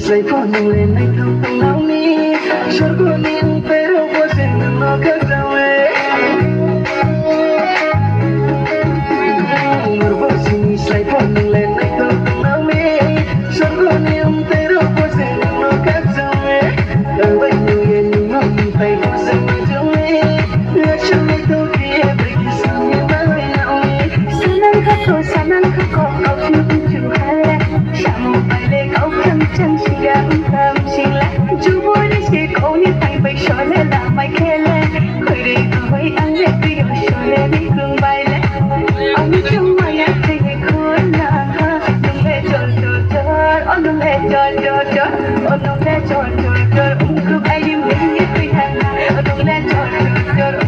Say for no le nai thong tang nau ni shor ko ning pero ko sen no ka jawe mur bo sini say for no le nai thong tang nau ni shor ko ning pero ko sen no ka jawe la bai nu ye nu ngom pai ko sen no jawe la chang ni to ki every kiss me ba nau ni sanang ka ko au fiu chu hai sham bai le kau kham chang siang tham sing la chu boy ni si ko ni tai bai shole la mai khele khoi re khoi ang le ti yo shole ni kung bai le ang chu mai ya ti ko na ha nung le chol chol chol on nung le chol chol chol on nung le chol chol chol ku ai dim ni ti ha on nung le chol chol chol